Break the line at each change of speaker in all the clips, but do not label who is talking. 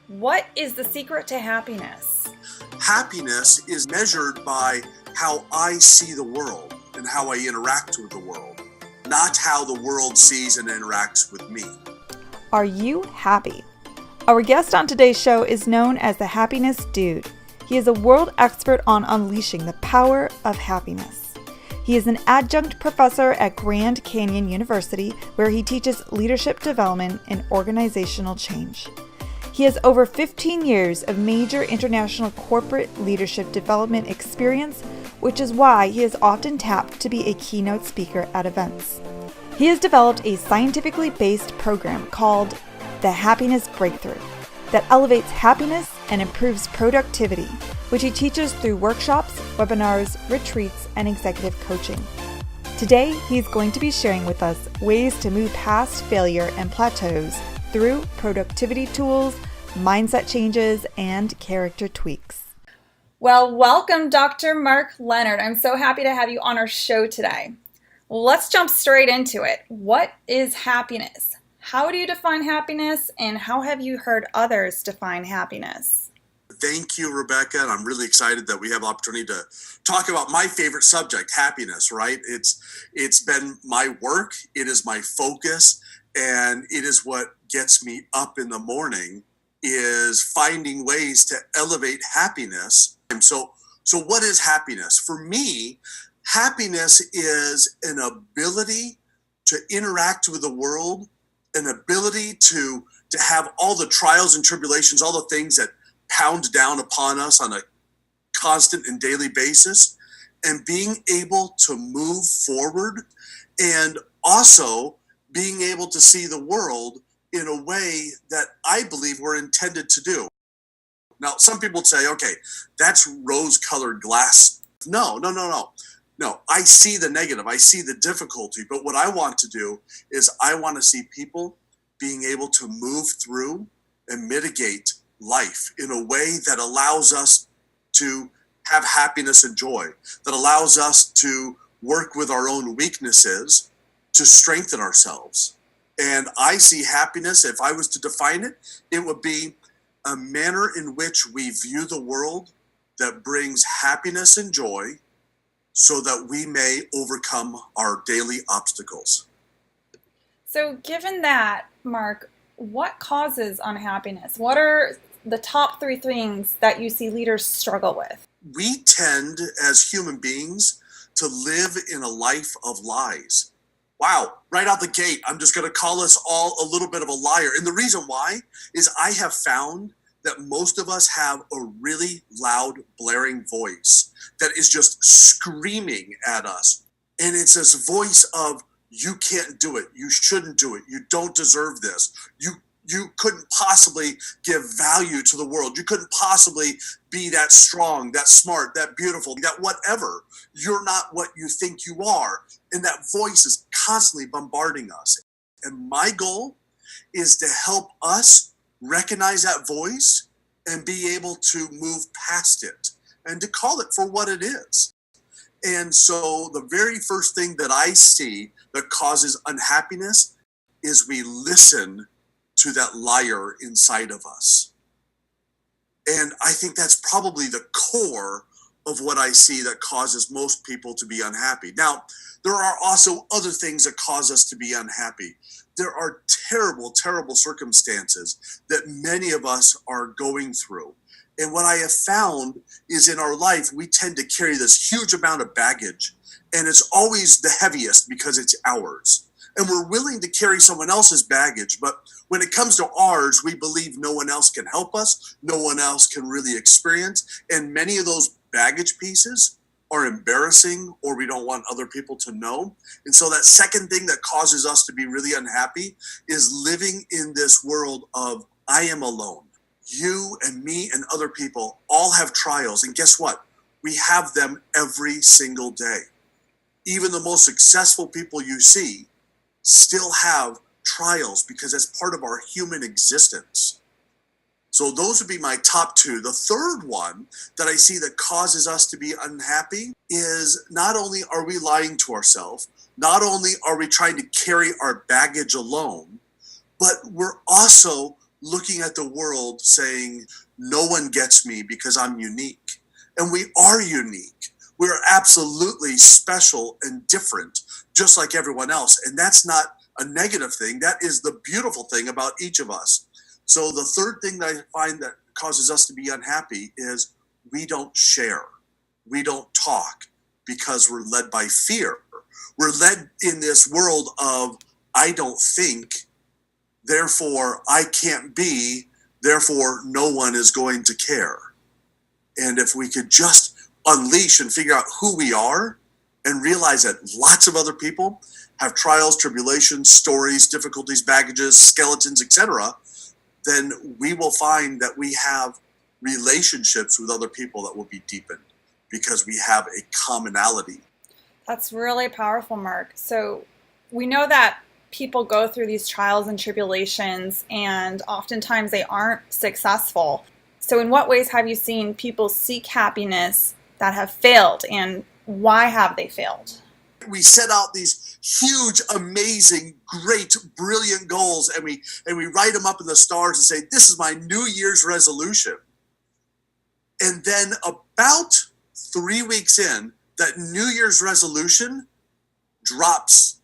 What is the secret to happiness?
Happiness is measured by how I see the world and how I interact with the world, not how the world sees and interacts with me.
Are you happy? Our guest on today's show is known as the Happiness Dude. He is a world expert on unleashing the power of happiness. He is an adjunct professor at Grand Canyon University, where he teaches leadership development and organizational change. He has over 15 years of major international corporate leadership development experience, which is why he is often tapped to be a keynote speaker at events. He has developed a scientifically based program called the Happiness Breakthrough that elevates happiness and improves productivity, which he teaches through workshops, webinars, retreats, and executive coaching. Today, he's going to be sharing with us ways to move past failure and plateaus through productivity tools, mindset changes, and character tweaks. Well, welcome, Dr. Mark Leonard. I'm so happy to have you on our show today. Let's jump straight into it. What is happiness? How do you define happiness, and how have you heard others define happiness?
Thank you, Rebecca, and I'm really excited that we have the opportunity to talk about my favorite subject, happiness, right? It's been my work, it is my focus, and it is what gets me up in the morning, is finding ways to elevate happiness. And so what is happiness? For me, happiness is an ability to interact with the world, an ability to have all the trials and tribulations, all the things that pound down upon us on a constant and daily basis, and being able to move forward, and also being able to see the world in a way that I believe we're intended to do. Now, some people would say, okay, that's rose-colored glass. No. I see the negative. I see the difficulty. But what I want to do is I want to see people being able to move through and mitigate life in a way that allows us to have happiness and joy, that allows us to work with our own weaknesses to strengthen ourselves. And I see happiness, if I was to define it, it would be a manner in which we view the world that brings happiness and joy so that we may overcome our daily obstacles.
So given that, Mark, what causes unhappiness? What are the top 3 things that you see leaders struggle with?
We tend, as human beings, to live in a life of lies. Wow, right out the gate, I'm just going to call us all a little bit of a liar. And the reason why is I have found that most of us have a really loud, blaring voice that is just screaming at us. And it's this voice of, you can't do it, you shouldn't do it, you don't deserve this, you couldn't possibly give value to the world, you couldn't possibly be that strong, that smart, that beautiful, that whatever. You're not what you think you are. And that voice is constantly bombarding us. And my goal is to help us recognize that voice and be able to move past it and to call it for what it is. And so the very first thing that I see that causes unhappiness is we listen to that liar inside of us. And I think that's probably the core of what I see that causes most people to be unhappy. Now, there are also other things that cause us to be unhappy. There are terrible, terrible circumstances that many of us are going through. And what I have found is in our life, we tend to carry this huge amount of baggage, and it's always the heaviest because it's ours. And we're willing to carry someone else's baggage, but when it comes to ours, we believe no one else can help us, no one else can really experience, and many of those baggage pieces are embarrassing, or we don't want other people to know. And so that second thing that causes us to be really unhappy is living in this world of, I am alone. You and me and other people all have trials, and guess what? We have them every single day. Even the most successful people you see still have trials because that's part of our human existence. So those would be my top 2. The third one that I see that causes us to be unhappy is not only are we lying to ourselves, not only are we trying to carry our baggage alone, but we're also looking at the world saying, no one gets me because I'm unique. And we are unique. We're absolutely special and different, just like everyone else. And that's not a negative thing. That is the beautiful thing about each of us. So the third thing that I find that causes us to be unhappy is we don't share. We don't talk because we're led by fear. We're led in this world of, I don't think, therefore I can't be, therefore no one is going to care. And if we could just unleash and figure out who we are and realize that lots of other people have trials, tribulations, stories, difficulties, baggages, skeletons, etc., then we will find that we have relationships with other people that will be deepened because we have a commonality.
That's really powerful, Mark. So we know that people go through these trials and tribulations, and oftentimes they aren't successful. So in what ways have you seen people seek happiness that have failed, and why have they failed?
We set out these huge, amazing, great, brilliant goals, and we write them up in the stars and say, this is my New Year's resolution. And then about 3 weeks in, that New Year's resolution drops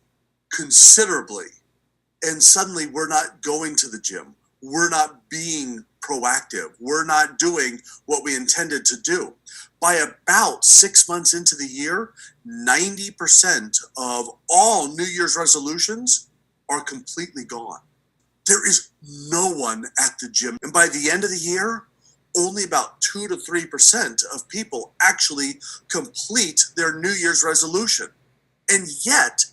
considerably. And suddenly we're not going to the gym. We're not being proactive. We're not doing what we intended to do. By about 6 months into the year, 90% of all New Year's resolutions are completely gone. There is no one at the gym. And by the end of the year, only about 2 to 3% of people actually complete their New Year's resolution. And yet,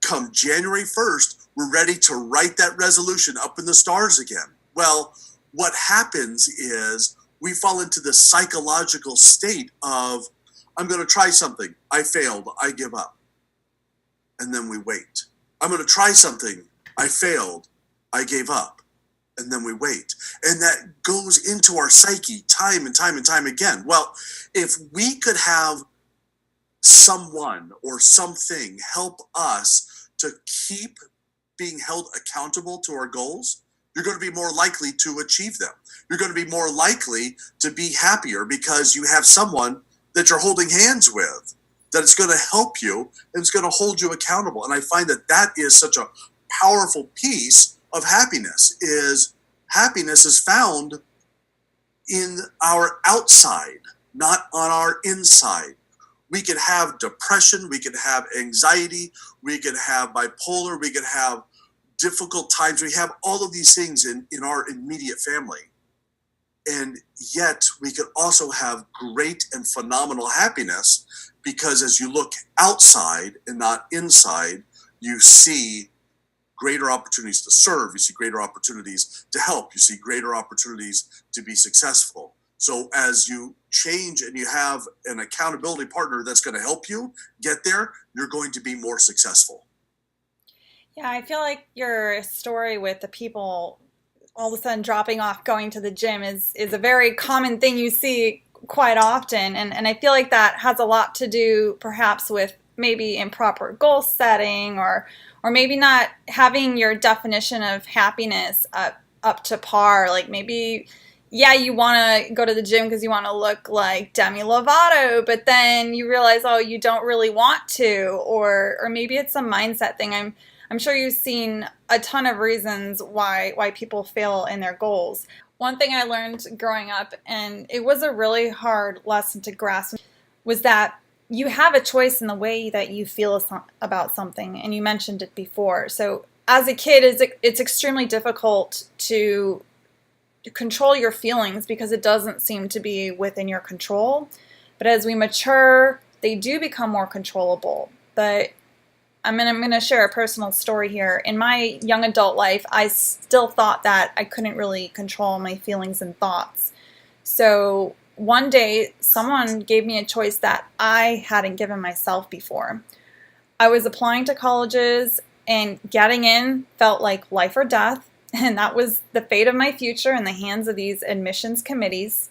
come January 1st, we're ready to write that resolution up in the stars again. Well, what happens is we fall into the psychological state of, I'm going to try something. I failed. I give up. And then we wait. I'm going to try something. I failed. I gave up. And then we wait. And that goes into our psyche time and time and time again. Well, if we could have someone or something help us to keep being held accountable to our goals, you're going to be more likely to achieve them. You're going to be more likely to be happier because you have someone that you're holding hands with, that it's going to help you and it's going to hold you accountable. And I find that that is such a powerful piece of happiness is found in our outside, not on our inside. We could have depression, we could have anxiety, we could have bipolar, we could have difficult times. We have all of these things in our immediate family. And yet we could also have great and phenomenal happiness because as you look outside and not inside, you see greater opportunities to serve, you see greater opportunities to help, you see greater opportunities to be successful. So as you change and you have an accountability partner that's going to help you get there, you're going to be more successful.
Yeah, I feel like your story with the people all of a sudden dropping off going to the gym is a very common thing you see quite often. And I feel like that has a lot to do perhaps with maybe improper goal setting or maybe not having your definition of happiness up to par. Like maybe, yeah, you want to go to the gym because you want to look like Demi Lovato, but then you realize, oh, you don't really want to, or maybe it's a mindset thing. I'm sure you've seen a ton of reasons why people fail in their goals. One thing I learned growing up, and it was a really hard lesson to grasp, was that you have a choice in the way that you feel about something, and you mentioned it before. So as a kid, it's extremely difficult to control your feelings because it doesn't seem to be within your control. But as we mature, they do become more controllable. But I'm going to share a personal story here. In my young adult life, I still thought that I couldn't really control my feelings and thoughts. So one day, someone gave me a choice that I hadn't given myself before. I was applying to colleges, and getting in felt like life or death, and that was the fate of my future in the hands of these admissions committees.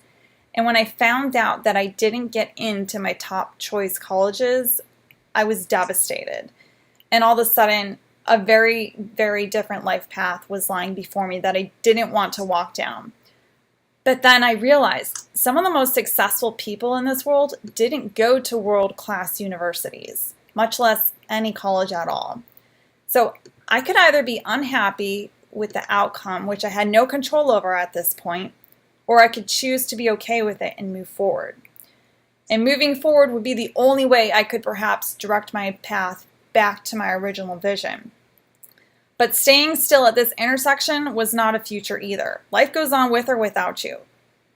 And when I found out that I didn't get into my top choice colleges, I was devastated. And all of a sudden, a very, very different life path was lying before me that I didn't want to walk down. But then I realized some of the most successful people in this world didn't go to world-class universities, much less any college at all. So I could either be unhappy with the outcome, which I had no control over at this point, or I could choose to be okay with it and move forward. And moving forward would be the only way I could perhaps direct my path back to my original vision. But staying still at this intersection was not a future either. Life goes on with or without you.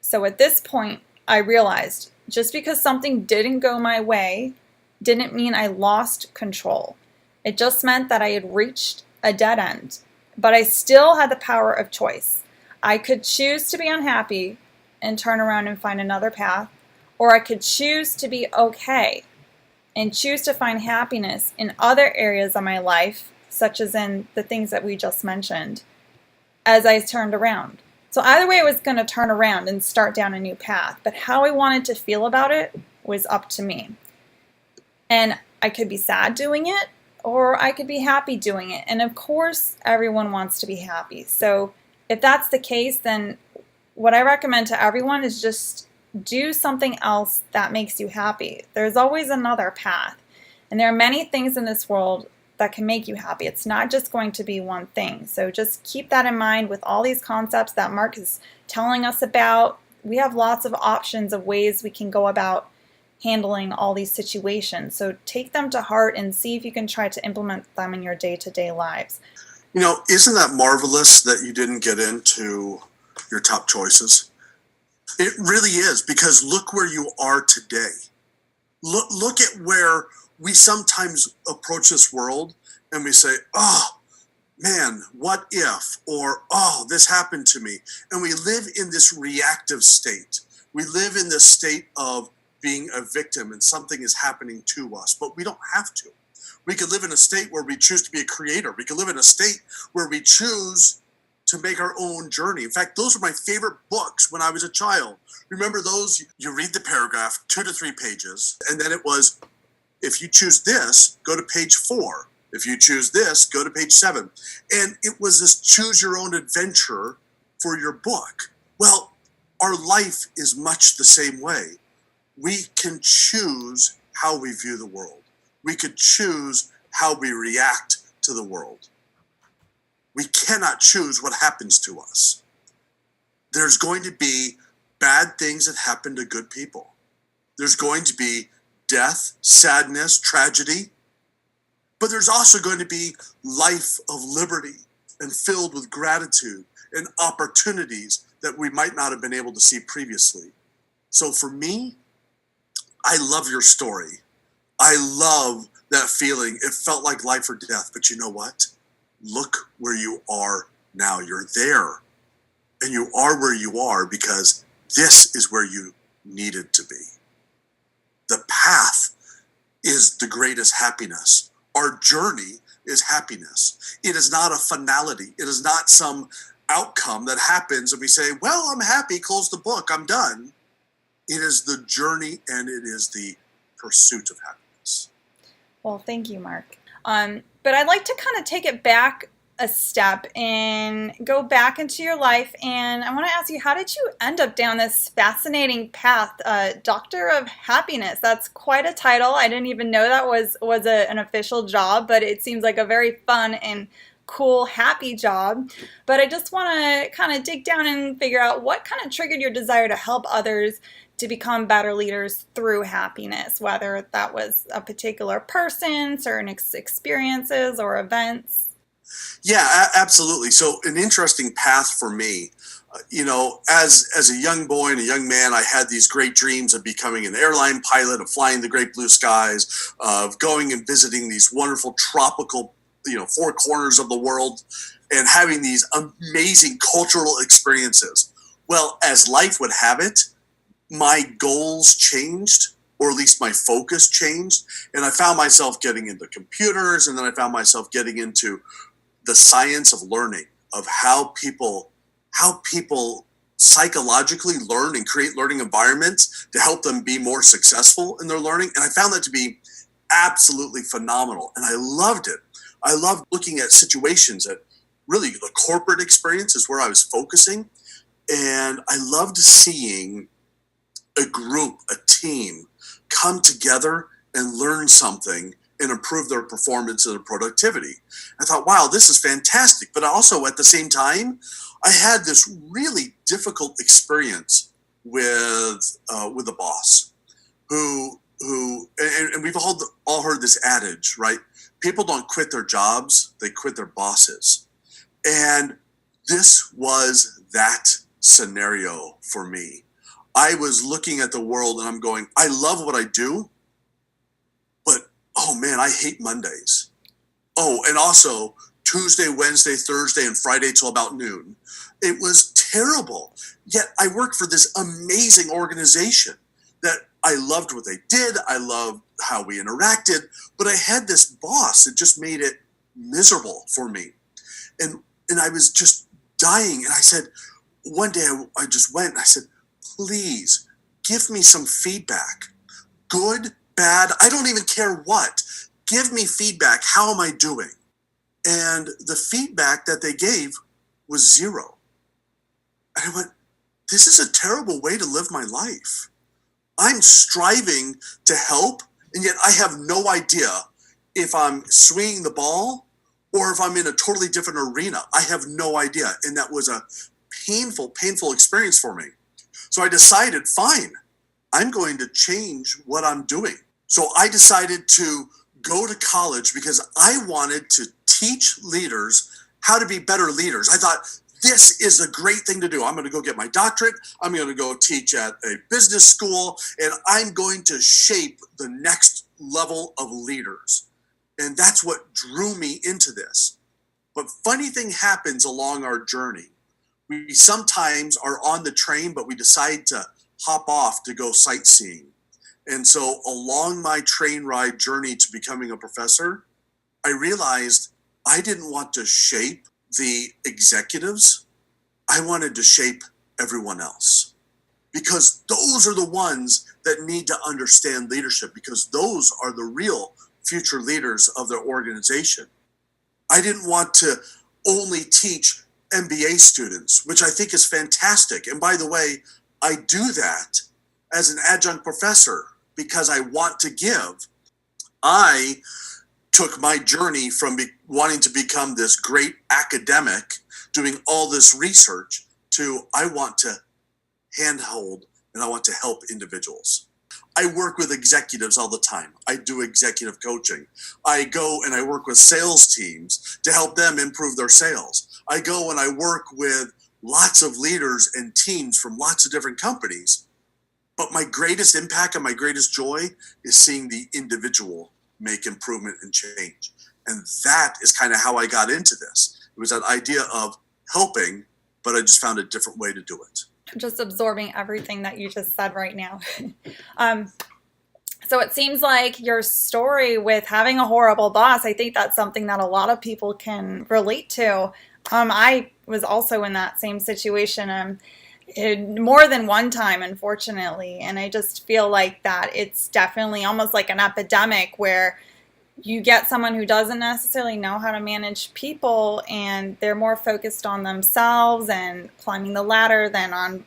So at this point, I realized just because something didn't go my way didn't mean I lost control. It just meant that I had reached a dead end. But I still had the power of choice. I could choose to be unhappy and turn around and find another path, or I could choose to be okay and choose to find happiness in other areas of my life, such as in the things that we just mentioned, as I turned around. So either way, I was going to turn around and start down a new path, but how I wanted to feel about it was up to me. And I could be sad doing it, or I could be happy doing it. And of course, everyone wants to be happy. So if that's the case, then what I recommend to everyone is just do something else that makes you happy. There's always another path. And there are many things in this world that can make you happy. It's not just going to be one thing. So just keep that in mind with all these concepts that Mark is telling us about. We have lots of options of ways we can go about handling all these situations. So take them to heart and see if you can try to implement them in your day-to-day lives.
You know, isn't that marvelous that you didn't get into your top choices? It really is, because look where you are today. Look at where we sometimes approach this world and we say, oh, man, what if? Or, oh, this happened to me. And we live in this reactive state. We live in this state of being a victim and something is happening to us, but we don't have to. We could live in a state where we choose to be a creator. We could live in a state where we choose to make our own journey. In fact, those are my favorite books when I was a child. Remember those? You read the paragraph, 2 to 3 pages, and then it was, if you choose this, go to page 4. If you choose this, go to page 7. And it was this choose your own adventure for your book. Well, our life is much the same way. We can choose how we view the world. We could choose how we react to the world. We cannot choose what happens to us. There's going to be bad things that happen to good people. There's going to be death, sadness, tragedy. But there's also going to be life of liberty and filled with gratitude and opportunities that we might not have been able to see previously. So for me, I love your story. I love that feeling. It felt like life or death, but you know what? Look where you are now. You're there. And you are where you are because this is where you needed to be. The path is the greatest happiness. Our journey is happiness. It is not a finality. It is not some outcome that happens and we say, well, I'm happy, close the book, I'm done. It is the journey and it is the pursuit of happiness.
Well, thank you, Mark. But I'd like to kind of take it back a step and go back into your life. And I want to ask you, how did you end up down this fascinating path, Doctor of Happiness? That's quite a title. I didn't even know that was an official job, but it seems like a very fun and cool, happy job. But I just want to kind of dig down and figure out what kind of triggered your desire to help others to become better leaders through happiness, whether that was a particular person, certain experiences, or events.
Yeah, absolutely. So an interesting path for me. As a young boy and a young man, I had these great dreams of becoming an airline pilot, of flying the great blue skies, of going and visiting these wonderful tropical, 4 corners of the world and having these amazing cultural experiences. Well, as life would have it, my goals changed, or at least my focus changed. And I found myself getting into computers, and then I found myself getting into the science of learning, of how people psychologically learn and create learning environments to help them be more successful in their learning. And I found that to be absolutely phenomenal. And I loved it. I loved looking at situations that really the corporate experience is where I was focusing. And I loved seeing a group, a team come together and learn something and improve their performance and their productivity. I thought, wow, this is fantastic. But also at the same time, I had this really difficult experience with a boss who and we've all heard this adage, right? People don't quit their jobs, they quit their bosses. And this was that scenario for me. I was looking at the world and I'm going, I love what I do, but oh man, I hate Mondays. Oh, and also Tuesday, Wednesday, Thursday, and Friday till about noon. It was terrible. Yet I worked for this amazing organization that I loved what they did. I loved how we interacted, but I had this boss that just made it miserable for me. And I was just dying. And I said, one day I just went and I said, please give me some feedback. Good, bad, I don't even care what. Give me feedback. How am I doing? And the feedback that they gave was 0. And I went, this is a terrible way to live my life. I'm striving to help, and yet I have no idea if I'm swinging the ball or if I'm in a totally different arena. I have no idea. And that was a painful experience for me. So I decided, fine, I'm going to change what I'm doing. So I decided to go to college because I wanted to teach leaders how to be better leaders. I thought, this is a great thing to do. I'm going to go get my doctorate. I'm going to go teach at a business school, and I'm going to shape the next level of leaders. And that's what drew me into this. But funny thing happens along our journey. We sometimes are on the train, but we decide to hop off to go sightseeing. And so along my train ride journey to becoming a professor, I realized I didn't want to shape the executives. I wanted to shape everyone else, because those are the ones that need to understand leadership, because those are the real future leaders of their organization. I didn't want to only teach MBA students, which I think is fantastic. And by the way, I do that as an adjunct professor because I want to give. I took my journey from wanting to become this great academic, doing all this research, to I want to handhold and I want to help individuals. I work with executives all the time. I do executive coaching. I go and I work with sales teams to help them improve their sales. I go and I work with lots of leaders and teams from lots of different companies. But my greatest impact and my greatest joy is seeing the individual make improvement and change. And that is kind of how I got into this. It was that idea of helping, but I just found a different way to do it.
I'm just absorbing everything that you just said right now. So it seems like your story with having a horrible boss, I think that's something that a lot of people can relate to. I was also in that same situation more than one time, unfortunately. And I just feel like that it's definitely almost like an epidemic where you get someone who doesn't necessarily know how to manage people, and they're more focused on themselves and climbing the ladder than on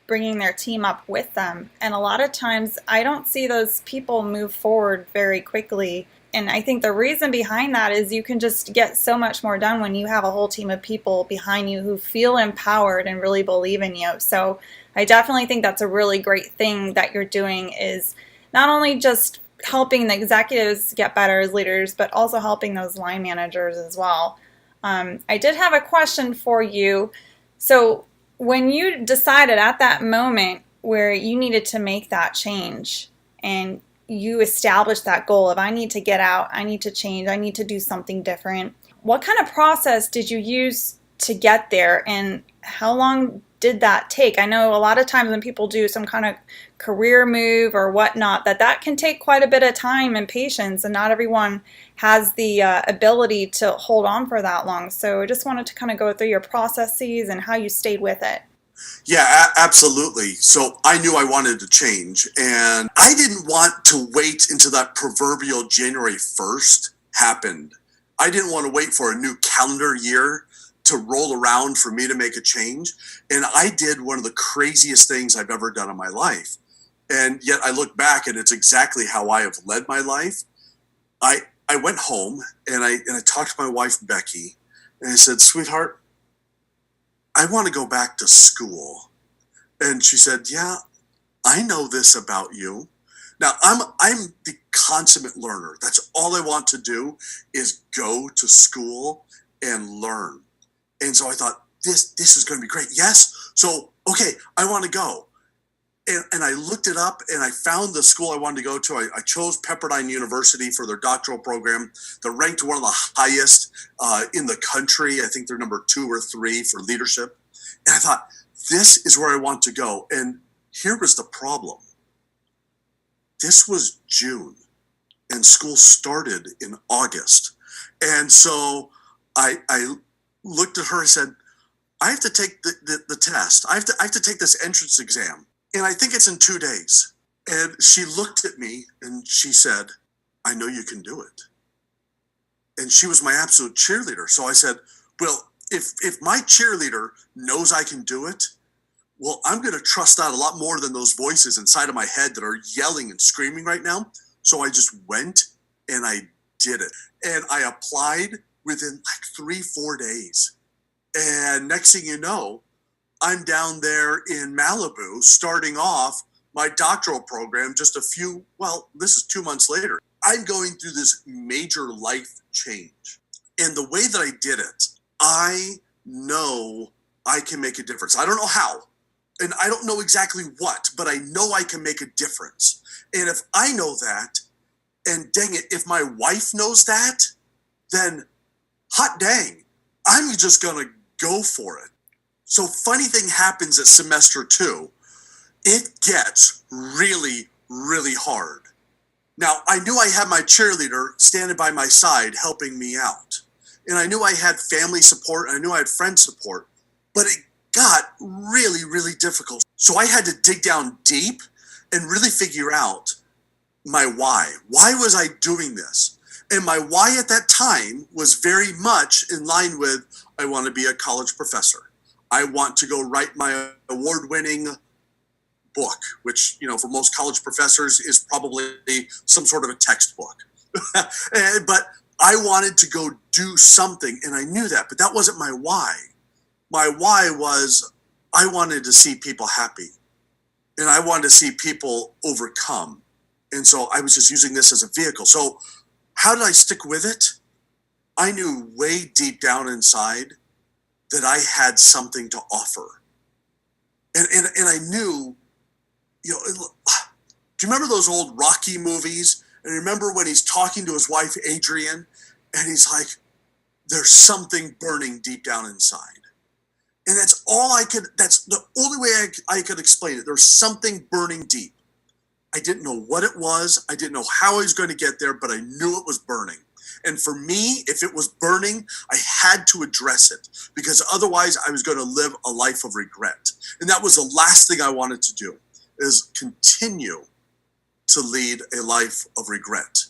bringing their team up with them. And a lot of times I don't see those people move forward very quickly. And I think the reason behind that is you can just get so much more done when you have a whole team of people behind you who feel empowered and really believe in you. So I definitely think that's a really great thing that you're doing, is not only just helping the executives get better as leaders, but also helping those line managers as well. I did have a question for you. So when you decided at that moment where you needed to make that change and you established that goal of I need to get out, I need to change, I need to do something different, what kind of process did you use to get there, and how long did that take? I know a lot of times when people do some kind of career move or whatnot, that can take quite a bit of time and patience, and not everyone has the ability to hold on for that long. So I just wanted to kind of go through your processes and how you stayed with it.
Yeah, absolutely. So I knew I wanted to change, and I didn't want to wait until that proverbial January 1st happened. I didn't want to wait for a new calendar year to roll around for me to make a change. And I did one of the craziest things I've ever done in my life. And yet I look back and it's exactly how I have led my life. I went home and I talked to my wife, Becky, and I said, sweetheart, I want to go back to school. And she said, yeah, I know this about you. Now I'm the consummate learner. That's all I want to do is go to school and learn. And so I thought, this is going to be great. Yes. So, okay, I want to go. And I looked it up and I found the school I wanted to go to. I chose Pepperdine University for their doctoral program. They're ranked one of the highest in the country. I think they're number 2 or 3 for leadership. And I thought, this is where I want to go. And here was the problem. This was June and school started in August. And so I looked at her and said, I have to take the test. I have to take this entrance exam. And I think it's in 2 days. And she looked at me and she said, I know you can do it. And she was my absolute cheerleader. So I said, well, if my cheerleader knows I can do it, well, I'm going to trust that a lot more than those voices inside of my head that are yelling and screaming right now. So I just went and I did it. And I applied within like 3-4 days. And next thing you know, I'm down there in Malibu starting off my doctoral program just this is 2 months later. I'm going through this major life change. And the way that I did it, I know I can make a difference. I don't know how, and I don't know exactly what, but I know I can make a difference. And if I know that, and dang it, if my wife knows that, then hot dang, I'm just going to go for it. So funny thing happens at semester 2. It gets really, really hard. Now, I knew I had my cheerleader standing by my side helping me out. And I knew I had family support. And I knew I had friend support. But it got really, really difficult. So I had to dig down deep and really figure out my why. Why was I doing this? And my why at that time was very much in line with, I want to be a college professor. I want to go write my award-winning book, which, for most college professors is probably some sort of a textbook. But I wanted to go do something, and I knew that, but that wasn't my why. My why was I wanted to see people happy, and I wanted to see people overcome. And so I was just using this as a vehicle. So how did I stick with it? I knew way deep down inside that I had something to offer. And I knew, do you remember those old Rocky movies? And remember when he's talking to his wife, Adrian, and he's like, there's something burning deep down inside. And that's the only way I could explain it. There's something burning deep. I didn't know what it was. I didn't know how I was going to get there, but I knew it was burning. And for me, if it was burning, I had to address it because otherwise I was going to live a life of regret. And that was the last thing I wanted to do, is continue to lead a life of regret.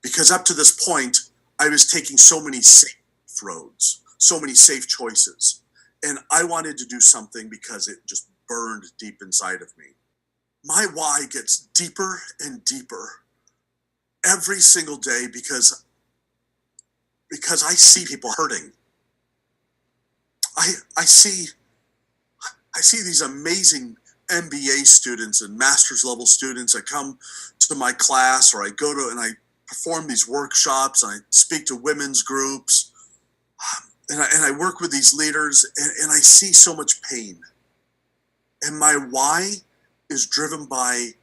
Because up to this point, I was taking so many safe roads, so many safe choices. And I wanted to do something because it just burned deep inside of me. My why gets deeper and deeper every single day because I see people hurting. I see these amazing MBA students and master's level students that come to my class, or I go to and I perform these workshops, and I speak to women's groups, and I work with these leaders, and I see so much pain. And my why is driven by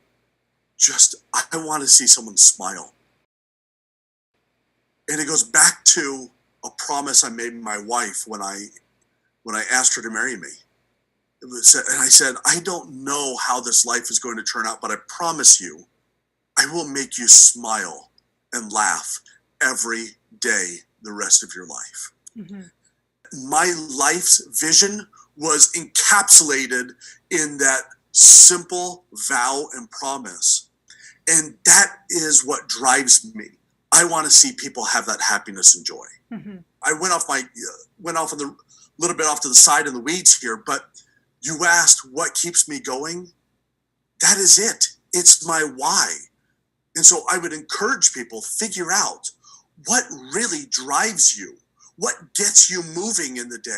I want to see someone smile. And it goes back to a promise I made my wife when I asked her to marry me. And I said, I don't know how this life is going to turn out, but I promise you, I will make you smile and laugh every day the rest of your life. Mm-hmm. My life's vision was encapsulated in that simple vow and promise. And that is what drives me. I want to see people have that happiness and joy. I went off on the little bit off to the side in the weeds here, but you asked what keeps me going. That is it. It's my why. And so I would encourage people, figure out what really drives you, what gets you moving in the day.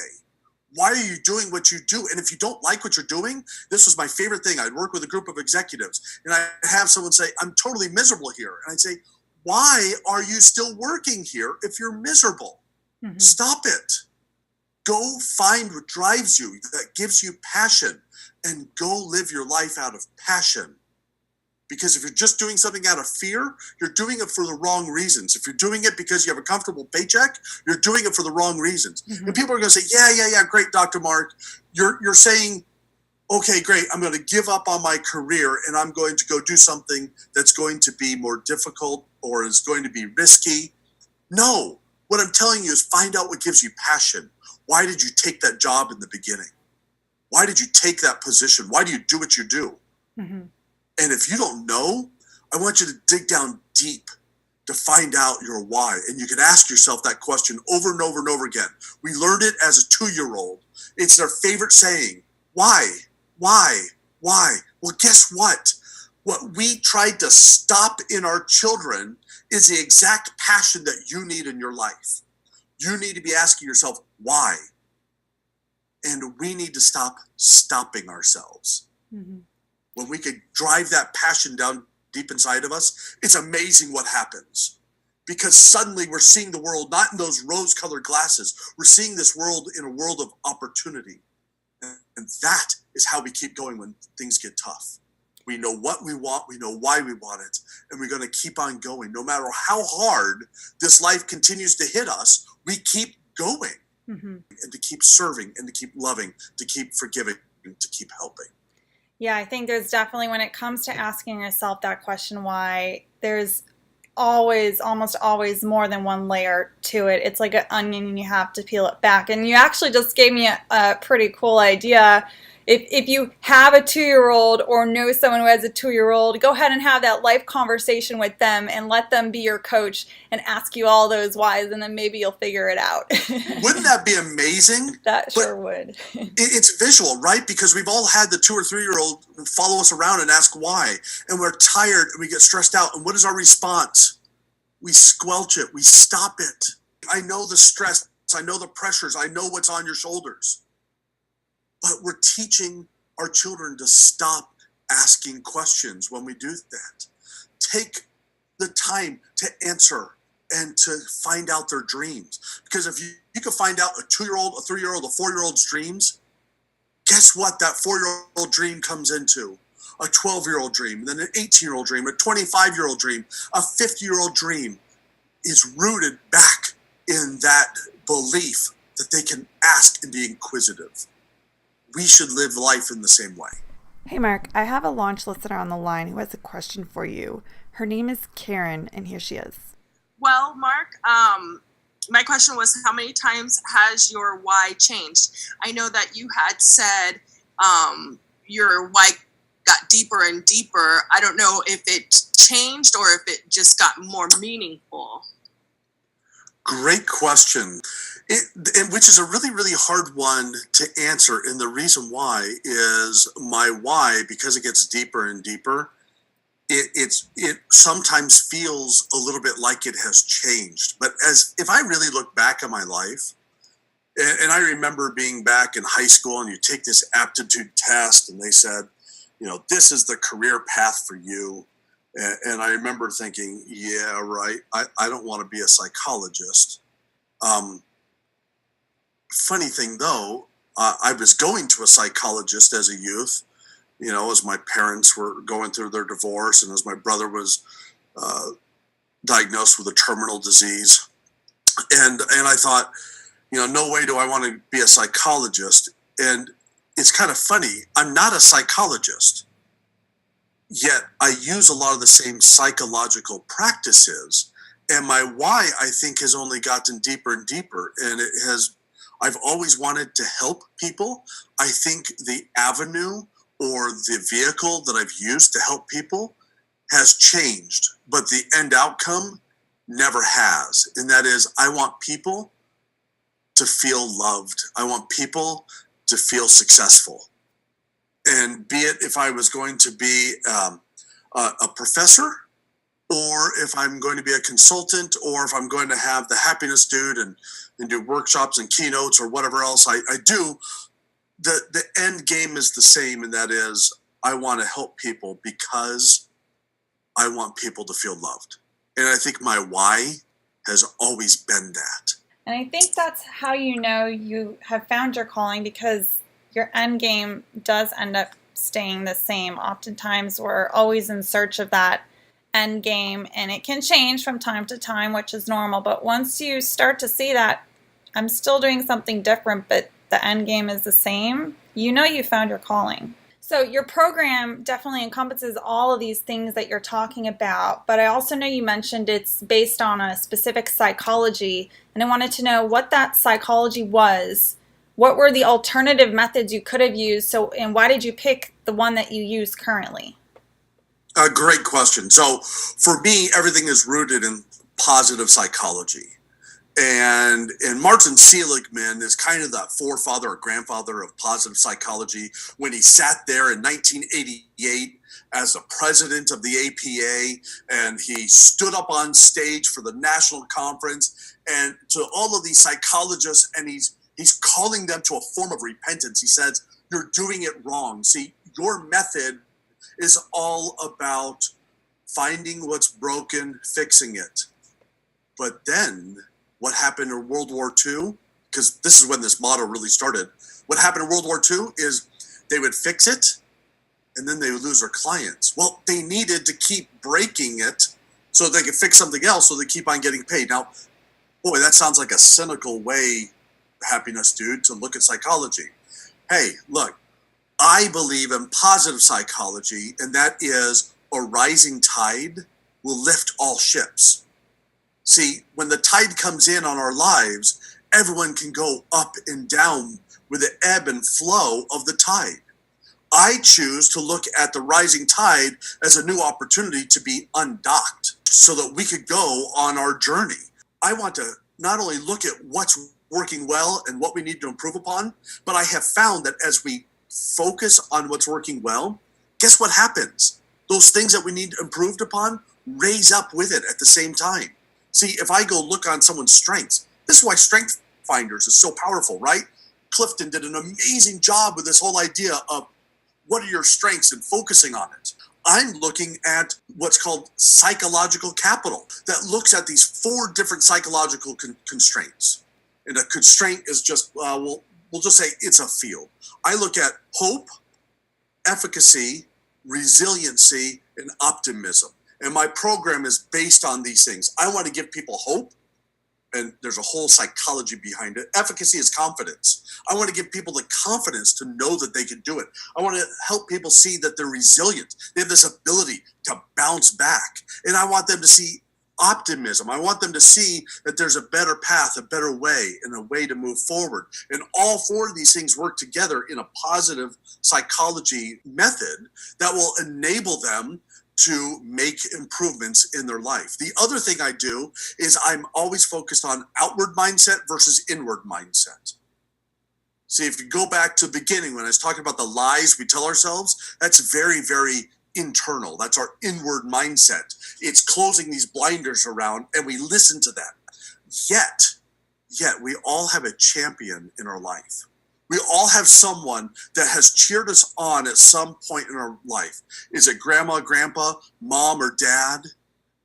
Why are you doing what you do? And if you don't like what you're doing, this was my favorite thing. I'd work with a group of executives and I'd have someone say, I'm totally miserable here. And I'd say, why are you still working here if you're miserable? Stop it. Go find what drives you, that gives you passion, and go live your life out of passion. Because if you're just doing something out of fear, you're doing it for the wrong reasons. If you're doing it because you have a comfortable paycheck, you're doing it for the wrong reasons. And people are going to say, yeah, great, Dr. Mark. You're saying, okay, great, I'm going to give up on my career and I'm going to go do something that's going to be more difficult or is going to be risky. No, what I'm telling you is find out what gives you passion. Why did you take that job in the beginning? Why did you take that position? Why do you do what you do? And if you don't know, I want you to dig down deep to find out your why. And you can ask yourself that question over and over and over again. We learned it as a 2-year-old. It's their favorite saying. Why? Why? Why? Well, guess what? What we tried to stop in our children is the exact passion that you need in your life. You need to be asking yourself, why? And we need to stop stopping ourselves. When we could drive that passion down deep inside of us, it's amazing what happens. Because suddenly we're seeing the world not in those rose-colored glasses. We're seeing this world in a world of opportunity. And that is how we keep going when things get tough. We know what we want, we know why we want it, and we're going to keep on going. No matter how hard this life continues to hit us, we keep going. And to keep serving, and to keep loving, to keep forgiving, and to keep helping.
Yeah, I think there's definitely, when it comes to asking yourself that question, why, there's almost always more than one layer to it. It's like an onion and you have to peel it back. And you actually just gave me a pretty cool idea. If you have a 2-year-old or know someone who has a 2-year-old, go ahead and have that life conversation with them and let them be your coach and ask you all those whys, and then maybe you'll figure it out.
Wouldn't that be amazing?
That sure would.
It's visual, right? Because we've all had the 2 or 3-year-old follow us around and ask why. And we're tired and we get stressed out. And what is our response? We squelch it. We stop it. I know the stress. I know the pressures. I know what's on your shoulders. But we're teaching our children to stop asking questions when we do that. Take the time to answer and to find out their dreams. Because if you can find out a 2-year-old, a 3-year-old, a 4-year-old's dreams, guess what that 4-year-old dream comes into? A 12-year-old dream, and then an 18-year-old dream, a 25-year-old dream, a 50-year-old dream is rooted back in that belief that they can ask and be inquisitive. We should live life in the same way.
Hey, Mark, I have a launch listener on the line who has a question for you. Her name is Karen, and here she is.
Well, Mark, my question was, how many times has your why changed? I know that you had said your why got deeper and deeper. I don't know if it changed or if it just got more meaningful.
Great question. Which is a really, really hard one to answer. And the reason why is my why, because it gets deeper and deeper, it sometimes feels a little bit like it has changed. But if I really look back at my life, and I remember being back in high school and you take this aptitude test and they said, this is the career path for you. And I remember thinking, yeah, right. I don't want to be a psychologist. Funny thing though, I was going to a psychologist as a youth, as my parents were going through their divorce and as my brother was diagnosed with a terminal disease. And I thought, no way do I want to be a psychologist. And it's kind of funny. I'm not a psychologist, yet I use a lot of the same psychological practices. And my why, I think, has only gotten deeper and deeper. And I've always wanted to help people. I think the avenue or the vehicle that I've used to help people has changed, but the end outcome never has. And that is, I want people to feel loved. I want people to feel successful. And be it if I was going to be a professor, or if I'm going to be a consultant, or if I'm going to have the happiness dude and do workshops and keynotes or whatever else I do, the end game is the same. And that is, I want to help people because I want people to feel loved. And I think my why has always been that.
And I think that's how you know you have found your calling, because your end game does end up staying the same. Oftentimes we're always in search of that end game, and it can change from time to time, which is normal. But once you start to see that I'm still doing something different, but the end game is the same, you know you found your calling. So your program definitely encompasses all of these things that you're talking about, but I also know you mentioned it's based on a specific psychology, and I wanted to know what that psychology was. What were the alternative methods you could have used? And why did you pick the one that you use currently?
A great question. So for me, everything is rooted in positive psychology. And Martin Seligman is kind of the forefather or grandfather of positive psychology when he sat there in 1988 as the president of the APA, and he stood up on stage for the national conference and to all of these psychologists, and he's calling them to a form of repentance. He says, you're doing it wrong. See, your method is all about finding what's broken, fixing it. But then what happened in World War II, because this is when this motto really started, what happened in World War II is they would fix it and then they would lose their clients. Well, they needed to keep breaking it so they could fix something else so they keep on getting paid. Now, boy, that sounds like a cynical way, happiness dude, to look at psychology. Hey, look, I believe in positive psychology, and that is a rising tide will lift all ships. See, when the tide comes in on our lives, everyone can go up and down with the ebb and flow of the tide. I choose to look at the rising tide as a new opportunity to be undocked so that we could go on our journey. I want to not only look at what's working well and what we need to improve upon, but I have found that as we focus on what's working well, guess what happens? Those things that we need improved upon raise up with it at the same time. See, if I go look on someone's strengths, this is why Strength Finders is so powerful, right? Clifton did an amazing job with this whole idea of what are your strengths and focusing on it. I'm looking at what's called psychological capital that looks at these 4 different psychological constraints. And a constraint is just, we'll just say it's a field. I look at hope, efficacy, resiliency, and optimism. And my program is based on these things. I want to give people hope, and there's a whole psychology behind it. Efficacy is confidence. I want to give people the confidence to know that they can do it. I want to help people see that they're resilient. They have this ability to bounce back. And I want them to see optimism. I want them to see that there's a better path, a better way, and a way to move forward. And all 4 of these things work together in a positive psychology method that will enable them to make improvements in their life. The other thing I do is I'm always focused on outward mindset versus inward mindset. See, if you go back to the beginning when I was talking about the lies we tell ourselves, that's very, very internal. That's our inward mindset. It's closing these blinders around, and we listen to that. Yet we all have a champion in our life. We all have someone that has cheered us on at some point in our life. Is it grandma, grandpa, mom, or dad?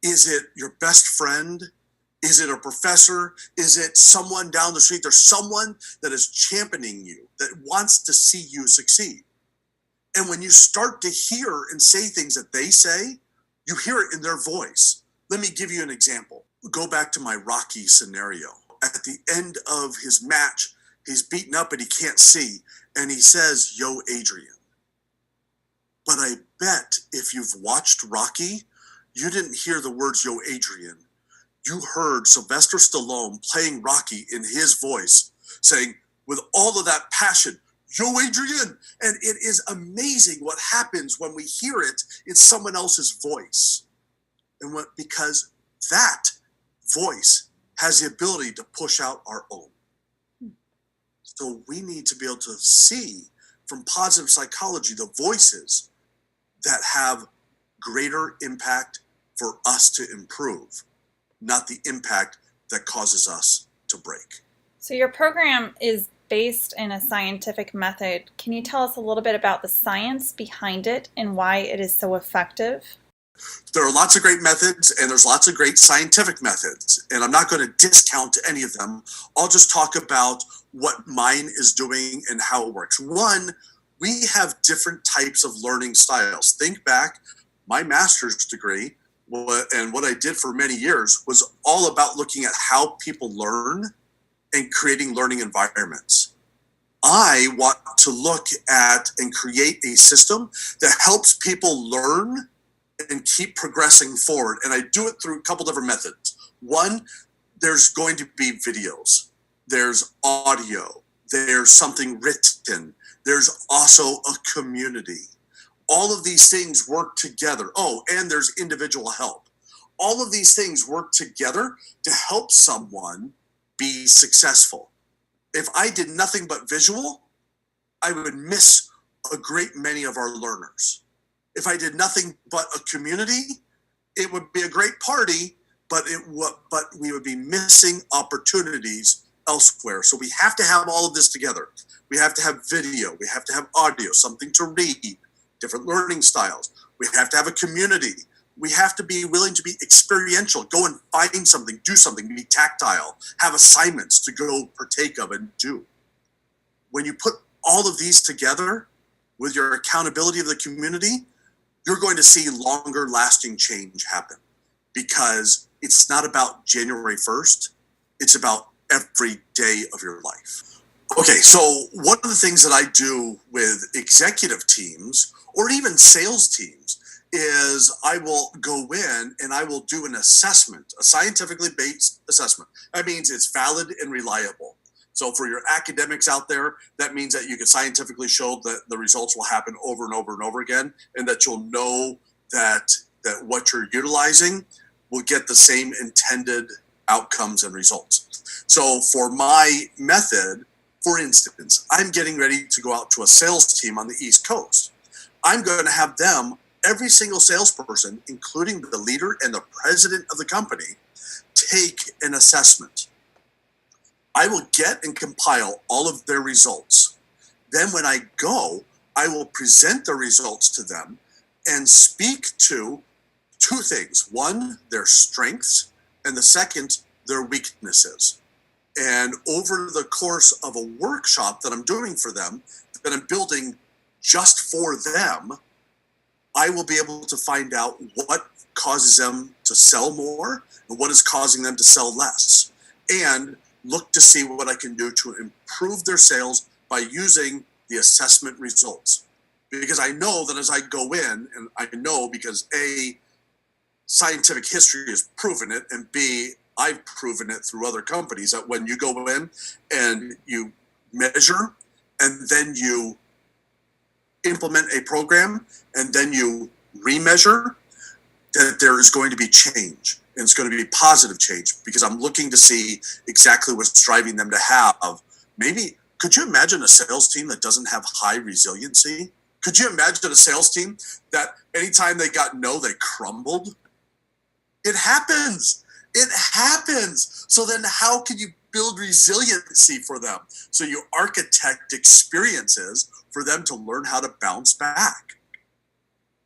Is it your best friend? Is it a professor? Is it someone down the street? There's someone that is championing you, that wants to see you succeed. And when you start to hear and say things that they say, you hear it in their voice. Let me give you an example. Go back to my Rocky scenario. At the end of his match, he's beaten up and he can't see. And he says, "Yo, Adrian." But I bet if you've watched Rocky, you didn't hear the words, "Yo, Adrian." You heard Sylvester Stallone playing Rocky in his voice, saying with all of that passion, "Yo, Adrian." And it is amazing what happens when we hear it in someone else's voice. And because voice has the ability to push out our own. So we need to be able to see from positive psychology the voices that have greater impact for us to improve, not the impact that causes us to break.
So your program is based in a scientific method. Can you tell us a little bit about the science behind it and why it is so effective?
There are lots of great methods, and there's lots of great scientific methods, and I'm not going to discount any of them. I'll just talk about what mine is doing and how it works. One, we have different types of learning styles. Think back, my master's degree and what I did for many years was all about looking at how people learn and creating learning environments. I want to look at and create a system that helps people learn and keep progressing forward. And I do it through a couple different methods. One, there's going to be videos, there's audio, there's something written, there's also a community. All of these things work together. Oh, and there's individual help. All of these things work together to help someone be successful. If I did nothing but visual, I would miss a great many of our learners. If I did nothing but a community, it would be a great party, but we would be missing opportunities elsewhere. So we have to have all of this together. We have to have video, we have to have audio, something to read, different learning styles. We have to have a community. We have to be willing to be experiential, go and find something, do something, be tactile, have assignments to go partake of and do. When you put all of these together with your accountability of the community, you're going to see longer lasting change happen, because it's not about January 1st. It's about every day of your life. Okay, so one of the things that I do with executive teams or even sales teams is I will go in and I will do an assessment, a scientifically based assessment. That means it's valid and reliable. So for your academics out there, that means that you can scientifically show that the results will happen over and over and over again, and that you'll know that what you're utilizing will get the same intended outcomes and results. So for my method, for instance, I'm getting ready to go out to a sales team on the East Coast. I'm going to have them, every single salesperson, including the leader and the president of the company, take an assessment. I will get and compile all of their results. Then when I go, I will present the results to them and speak to two things. One, their strengths, and the second, their weaknesses. And over the course of a workshop that I'm doing for them, that I'm building just for them, I will be able to find out what causes them to sell more and what is causing them to sell less. And look to see what I can do to improve their sales by using the assessment results. Because I know that as I go in, and I know because A, scientific history has proven it, and B, I've proven it through other companies, that when you go in and you measure and then you implement a program and then you remeasure, that there is going to be change. And it's going to be positive change, because I'm looking to see exactly what's driving them to have. Maybe, could you imagine a sales team that doesn't have high resiliency? Could you imagine a sales team that anytime they got no, they crumbled? It happens. It happens. So then how can you build resiliency for them? So you architect experiences for them to learn how to bounce back.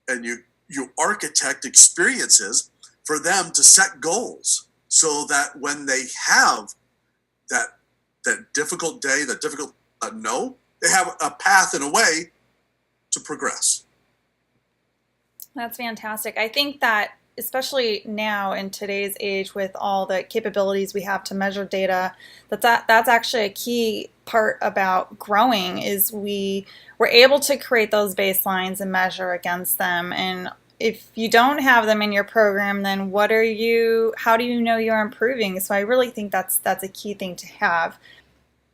And you architect experiences for them to set goals, so that when they have that difficult day, that difficult no, they have a path and a way to progress.
That's fantastic. I think that especially now in today's age, with all the capabilities we have to measure data, that's actually a key part about growing, is we're able to create those baselines and measure against them. And if you don't have them in your program, then how do you know you're improving? So I really think that's a key thing to have.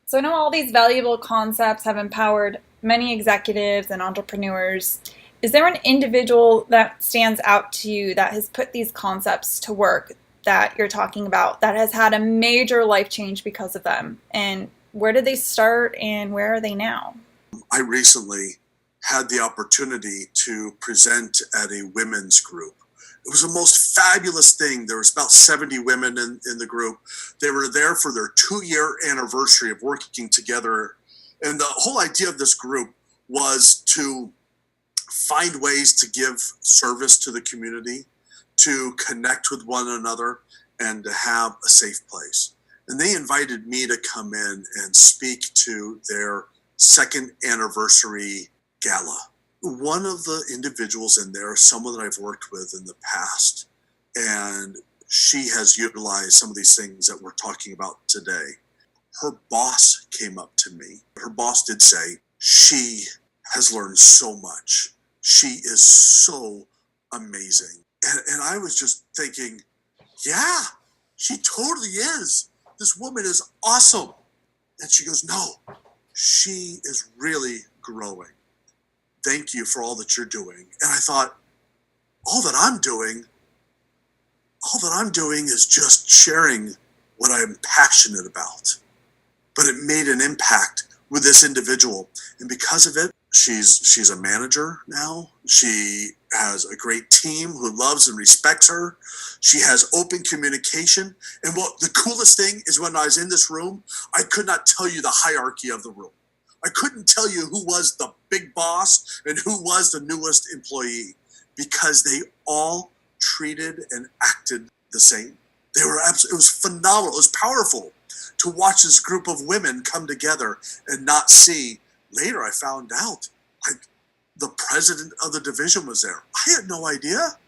So I know all these valuable concepts have empowered many executives and entrepreneurs. Is there an individual that stands out to you that has put these concepts to work that you're talking about that has had a major life change because of them? And where did they start and where are they now?
I recently had the opportunity to present at a women's group. It was the most fabulous thing. There was about 70 women in the group. They were there for their 2-year anniversary of working together. And the whole idea of this group was to find ways to give service to the community, to connect with one another, and to have a safe place. And they invited me to come in and speak to their 2nd anniversary gala. One of the individuals in there is someone that I've worked with in the past, and she has utilized some of these things that we're talking about today. Her boss came up to me. Her boss did say, she has learned so much. She is so amazing. And I was just thinking, yeah, she totally is. This woman is awesome. And she goes, no, she is really growing. Thank you for all that you're doing. And I thought, all that I'm doing is just sharing what I'm passionate about. But it made an impact with this individual. And because of it, she's a manager now. She has a great team who loves and respects her. She has open communication. And what the coolest thing is, when I was in this room, I could not tell you the hierarchy of the room. I couldn't tell you who was the big boss and who was the newest employee, because they all treated and acted the same. It was phenomenal. It was powerful to watch this group of women come together and not see. Later, I found out, like, the president of the division was there. I had no idea.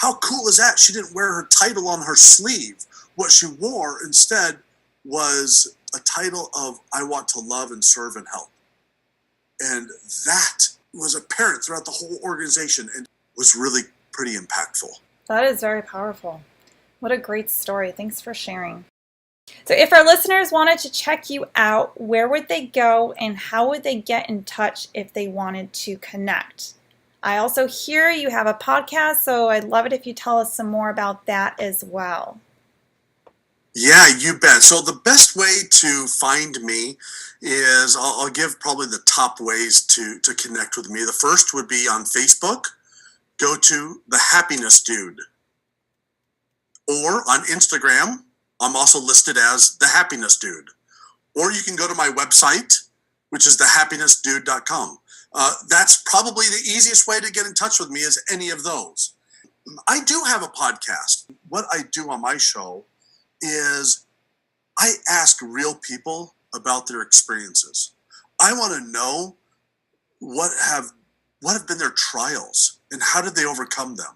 How cool is that? She didn't wear her title on her sleeve. What she wore instead was a title of, I want to love and serve and help. And that was apparent throughout the whole organization and was really pretty impactful.
That is very powerful. What a great story. Thanks for sharing. So if our listeners wanted to check you out, where would they go and how would they get in touch if they wanted to connect? I also hear you have a podcast, so I'd love it if you tell us some more about that as well.
Yeah, you bet. So the best way to find me is, I'll give probably the top ways to connect with me. The first would be on Facebook. Go to The Happiness Dude. Or on Instagram, I'm also listed as The Happiness Dude. Or you can go to my website, which is thehappinessdude.com. That's probably the easiest way to get in touch with me, is any of those. I do have a podcast. What I do on my show is I ask real people about their experiences. I want to know what have been their trials and how did they overcome them.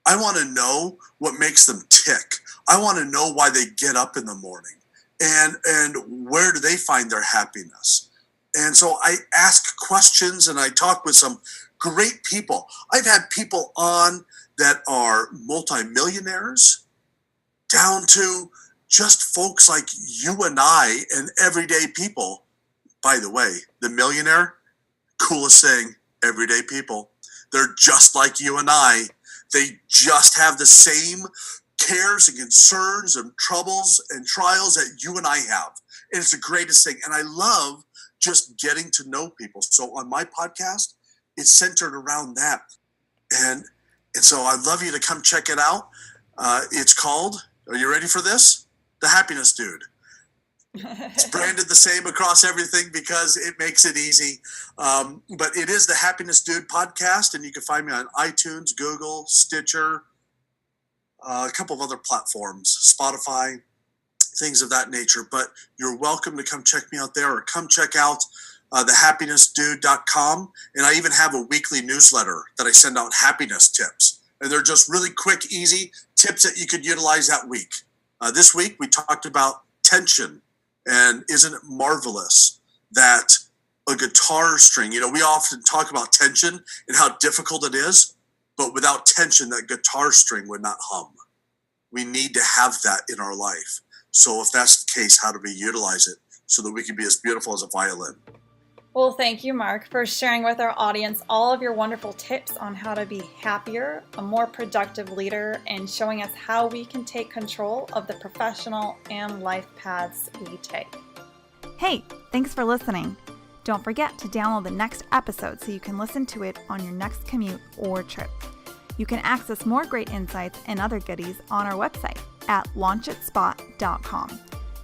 I want to know what makes them tick. I want to know why they get up in the morning and where do they find their happiness. And so I ask questions and I talk with some great people. I've had people on that are multimillionaires down to just folks like you and I and everyday people. By the way, the millionaire, coolest thing, everyday people. They're just like you and I. They just have the same cares and concerns and troubles and trials that you and I have. And it's the greatest thing. And I love just getting to know people. So on my podcast, it's centered around that. And so I'd love you to come check it out. It's called, are you ready for this? The Happiness Dude. It's branded the same across everything because it makes it easy. But it is the Happiness Dude podcast, and you can find me on iTunes, Google, Stitcher, a couple of other platforms, Spotify, things of that nature. But you're welcome to come check me out there, or come check out thehappinessdude.com. And I even have a weekly newsletter that I send out, happiness tips. And they're just really quick, easy tips that you could utilize that week. This week, we talked about tension. And isn't it marvelous that a guitar string, we often talk about tension and how difficult it is, but without tension, that guitar string would not hum. We need to have that in our life. So if that's the case, how do we utilize it so that we can be as beautiful as a violin?
Well, thank you, Mark, for sharing with our audience all of your wonderful tips on how to be happier, a more productive leader, and showing us how we can take control of the professional and life paths we take. Hey, thanks for listening. Don't forget to download the next episode so you can listen to it on your next commute or trip. You can access more great insights and other goodies on our website at launchitspot.com.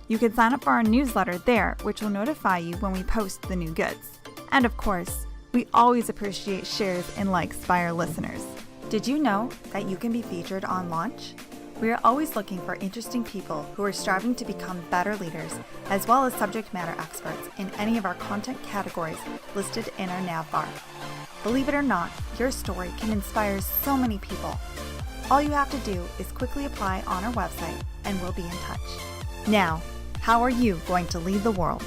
You can sign up for our newsletter there, which will notify you when we post the new goods. And of course, we always appreciate shares and likes by our listeners. Did you know that you can be featured on Launch? We are always looking for interesting people who are striving to become better leaders, as well as subject matter experts in any of our content categories listed in our nav bar. Believe it or not, your story can inspire so many people. All you have to do is quickly apply on our website and we'll be in touch. Now, how are you going to lead the world?